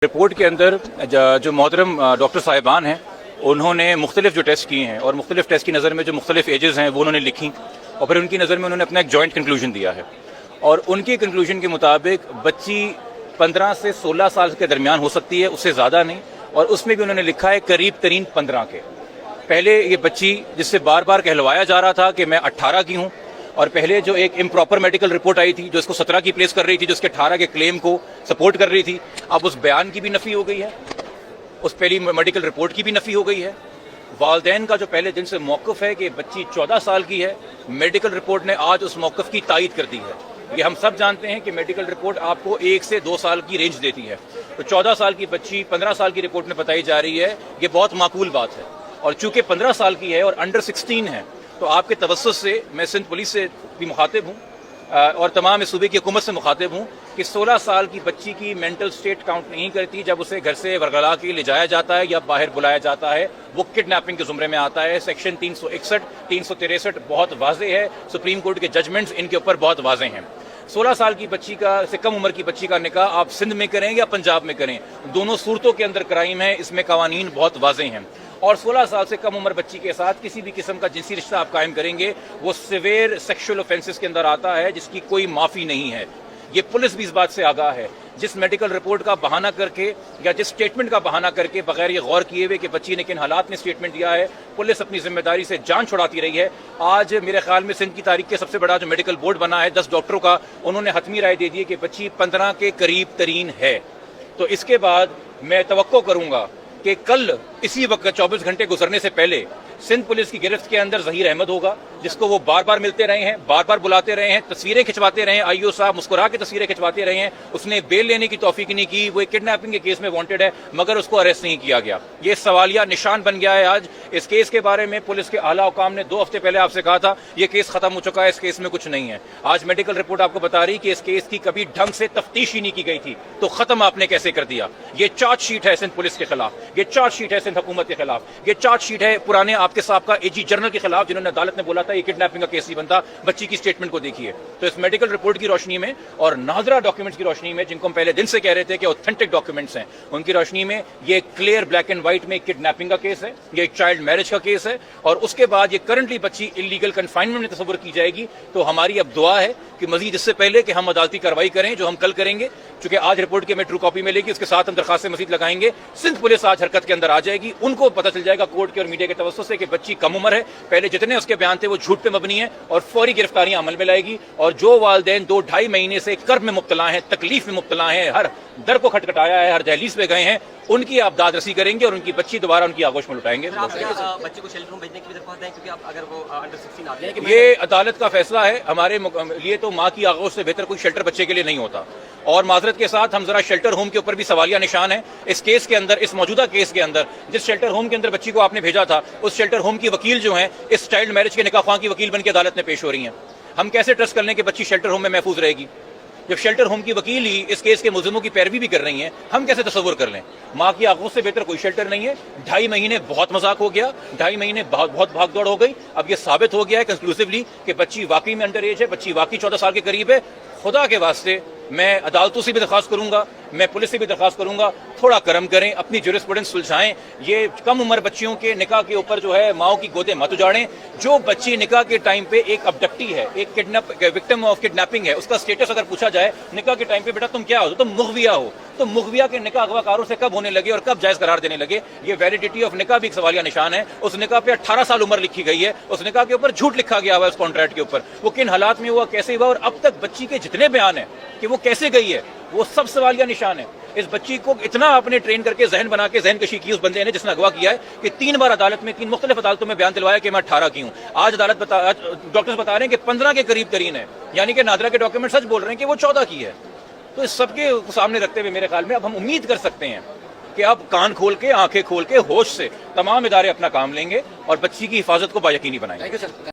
Report کے اندر جو محترم ڈاکٹر صاحبان ہیں انہوں نے مختلف جو ٹیسٹ کیے ہیں اور مختلف ٹیسٹ کی نظر میں جو مختلف ایجز ہیں وہ انہوں نے لکھی اور پھر ان کی نظر میں انہوں نے اپنا ایک جوائنٹ کنکلوژن دیا ہے اور ان کی کنکلوژن کے مطابق بچی 15 سے 16 سال کے درمیان ہو سکتی ہے، اس سے زیادہ نہیں، اور اس میں بھی انہوں نے لکھا ہے قریب ترین 15 کے۔ پہلے یہ بچی جس سے بار بار کہلوایا جا رہا تھا کہ میں 18 کی ہوں، اور پہلے جو ایک امپراپر میڈیکل رپورٹ آئی تھی جو اس کو 17 کی پلیس کر رہی تھی، جو اس کے 18 کے کلیم کو سپورٹ کر رہی تھی، اب اس بیان کی بھی نفی ہو گئی ہے، اس پہلی میڈیکل رپورٹ کی بھی نفی ہو گئی ہے۔ والدین کا جو پہلے دن سے موقف ہے کہ بچی 14 سال کی ہے، میڈیکل رپورٹ نے آج اس موقف کی تائید کر دی ہے۔ یہ ہم سب جانتے ہیں کہ میڈیکل رپورٹ آپ کو 1 سے 2 سال کی رینج دیتی ہے، تو 14 سال کی بچی 15 سال کی رپورٹ میں بتائی جا رہی ہے، یہ بہت معقول بات ہے۔ اور چونکہ 15 سال کی ہے اور انڈر 16 ہے، تو آپ کے توسط سے میں سندھ پولیس سے بھی مخاطب ہوں اور تمام اس صوبے کی حکومت سے مخاطب ہوں کہ 16 سال کی بچی کی مینٹل سٹیٹ کاؤنٹ نہیں کرتی جب اسے گھر سے ورغلا کے لے جایا جاتا ہے یا باہر بلایا جاتا ہے، وہ کڈنیپنگ کے زمرے میں آتا ہے۔ سیکشن 361 363 بہت واضح ہے، سپریم کورٹ کے ججمنٹس ان کے اوپر بہت واضح ہیں۔ 16 سال کی بچی کا سے کم عمر کی بچی کا نکاح آپ سندھ میں کریں یا پنجاب میں کریں، دونوں صورتوں کے اندر کرائم ہے، اس میں قوانین بہت واضح ہیں۔ اور 16 سال سے کم عمر بچی کے ساتھ کسی بھی قسم کا جنسی رشتہ آپ قائم کریں گے، وہ سیویئر سیکشل اوفینسز کے اندر آتا ہے جس کی کوئی معافی نہیں ہے۔ یہ پولیس بھی اس بات سے آگاہ ہے۔ جس میڈیکل رپورٹ کا بہانہ کر کے یا جس سٹیٹمنٹ کا بہانہ کر کے بغیر یہ غور کیے ہوئے کہ بچی نے کن حالات میں سٹیٹمنٹ دیا ہے، پولیس اپنی ذمہ داری سے جان چھڑاتی رہی ہے۔ آج میرے خیال میں سندھ کی تاریخ کے سب سے بڑا جو میڈیکل بورڈ بنا ہے 10 ڈاکٹروں کا، انہوں نے حتمی رائے دے دی کہ بچی 15 کے قریب ترین ہے۔ تو اس کے بعد میں توقع کروں گا کہ کل اسی وقت 24 گھنٹے گزرنے سے پہلے سندھ پولیس کی گرفت کے اندر ظہیر احمد ہوگا، جس کو وہ بار بار ملتے رہے ہیں، بار بار بلاتے رہے ہیں، تصویریں کھنچواتے رہے ہیں، آئی او صاحب مسکرا کے تصویریں کھنچواتے رہے ہیں، اس نے بیل لینے کی توفیق نہیں کی، وہ ایک کڈنیپنگ کے کیس میں وانٹڈ ہے مگر اس کو اریسٹ نہیں کیا گیا۔ یہ سوالیہ نشان بن گیا ہے آج۔ اس کیس کے بارے میں پولیس کے اعلیٰ حکام نے 2 ہفتے پہلے آپ سے کہا تھا یہ کیس ختم ہو چکا ہے، اس کیس میں کچھ نہیں ہے۔ آج میڈیکل رپورٹ آپ کو بتا رہی کہ اس کیس کی کبھی ڈھنگ سے تفتیش ہی نہیں کی گئی تھی، تو ختم آپ نے کیسے کر دیا؟ یہ چارج شیٹ ہے سندھ پولیس کے خلاف، یہ چارج شیٹ ہے سندھ حکومت کے خلاف، یہ چارج شیٹ ہے پرانے آپ کے سابقہ اے جی جنرل کے خلاف جنہوں نے عدالت نے بولا تھا یہ کڈنیپنگ کا کیس نہیں بنتا۔ بچی کی سٹیٹمنٹ کو دیکھیے۔ تو اس میڈیکل رپورٹ کی روشنی میں اور ناظرہ ڈاکیومنٹس کی روشنی میں، جن کو ہم پہلے دن سے کہہ رہے تھے کہ اوتھینٹک ڈاکیومنٹس ہیں، ان کی روشنی میں یہ کلیئر بلیک اینڈ وائٹ میں کڈنیپنگ کا کیس ہے، یہ ایک چائلڈ میرج کا کیس ہے، اور اس کے بعد یہ کرنٹلی بچی انلیگل کنفائنمنٹ میں تصور کی جائے گی۔ تو ہماری اب دعا ہے کہ مزید اس سے پہلے کہ ہم عدالتی کارروائی کریں، جو ہم کل کریں گے، چونکہ آج رپورٹ کی ہمیں ٹرو کاپی ملے گی، اس کے ساتھ ہم درخواستیں مزید لگائیں گے، سندھ پولیس آج حرکت کے اندر آ جائے گی۔ ان کو پتہ چل جائے گا کورٹ کے اور میڈیا کے توسط سے کہ بچی کم عمر ہے، پہلے جتنے اس کے بیان تھے وہ جھوٹ پہ مبنی ہیں، اور فوری گرفتاریاں عمل میں لائے گی۔ اور جو والدین 2-2.5 مہینے سے کرب میں مبتلا ہیں، تکلیف میں مبتلا ہیں، ہر در کو کھٹکھٹایا ہے، ہر دہلیز پہ گئے ہیں، ان کی آپ داد رسی کریں گے اور ان کی بچی دوبارہ ان کی آغوش میں لٹائیں گے۔ بچے کو شیلٹر میں بھیجنے کی بھی درخواست ہے کیونکہ اب اگر وہ انڈر 16 آتے ہیں، یہ عدالت کا فیصلہ ہے۔ ہمارے لیے تو ماں کی آغوش سے بہتر کوئی شیلٹر بچے کے لیے نہیں ہوتا، اور معذرت کے ساتھ ہم ذرا شیلٹر ہوم کے اوپر بھی سوالیہ نشان ہے۔ اس کیس کے اندر، اس موجودہ کیس کے اندر، جس شیلٹر ہوم کے اندر بچی کو آپ نے بھیجا تھا، اس شیلٹر ہوم کی وکیل جو ہیں اس چائلڈ میرج کے نکاح خواہ کی وکیل بن کے عدالت میں پیش ہو رہی ہیں۔ ہم کیسے ٹرسٹ کر لیں کہ بچی شیلٹر ہوم میں محفوظ رہے گی جب شیلٹر ہوم کی وکیل ہی اس کیس کے ملزموں کی پیروی بھی کر رہی ہیں؟ ہم کیسے تصور کر لیں؟ ماں کی آغوش سے بہتر کوئی شیلٹر نہیں ہے۔ 2.5 مہینے بہت مذاق ہو گیا، 2.5 مہینے بہت بھاگ دوڑ ہو گئی۔ اب یہ ثابت ہو گیا ہے کنکلوسیولی کہ بچی واقعی میں انڈر ایج ہے، بچی واقعی 14 سال کے قریب ہے۔ خدا کے واسطے میں عدالتوں سے بھی درخواست کروں گا، میں پولیس سے بھی درخواست کروں گا، تھوڑا کرم کریں، اپنی جورسپروڈنس سلجھائیں۔ یہ کم عمر بچیوں کے نکاح کے اوپر جو ہے ماؤں کی گودیں مت اجاڑیں۔ جو بچی نکاح کے ٹائم پہ ایک ابڈکٹی ہے، ایک وکٹم آف کڈنیپنگ ہے، اس کا سٹیٹس اگر پوچھا جائے نکاح کے ٹائم پہ، بیٹا تم کیا ہو؟ تم مغویہ ہو۔ تو مغویہ کے نکاح اغوا کاروں سے کب ہونے لگے اور کب جائز قرار دینے لگے؟ یہ ویلیڈیٹی آف نکاح بھی ایک سوالیہ نشان ہے۔ اس نکاح پہ 18 سال عمر لکھی گئی ہے، اس نکاح کے اوپر جھوٹ لکھا گیا ہوا ہے، اس کانٹریکٹ کے اوپر وہ کن حالات میں ہوا، کیسے ہوا، اور اب تک بچی کے جتنے بیان ہیں کہ وہ کیسے گئی ہے، وہ سب سوالیہ نشان ہے۔ اس بچی کو اتنا آپ نے ٹرین کر کے ذہن بنا کے ذہن کشی کی اس بندے نے جس نے اغوا کیا ہے کہ 3 بار عدالت میں 3 مختلف عدالتوں میں بیان دلوایا کہ میں 18 کی ہوں۔ آج ڈاکٹرز بتا رہے ہیں کہ 15 کے قریب ترین ہے، یعنی کہ نادرہ کے ڈاکیومنٹ سچ بول رہے ہیں کہ وہ 14 کی ہے۔ تو اس سب کے سامنے رکھتے ہوئے میرے خیال میں اب ہم امید کر سکتے ہیں کہ اب کان کھول کے، آنکھیں کھول کے، ہوش سے تمام ادارے اپنا کام لیں گے اور بچی کی حفاظت کو با یقینی بنائیں گے۔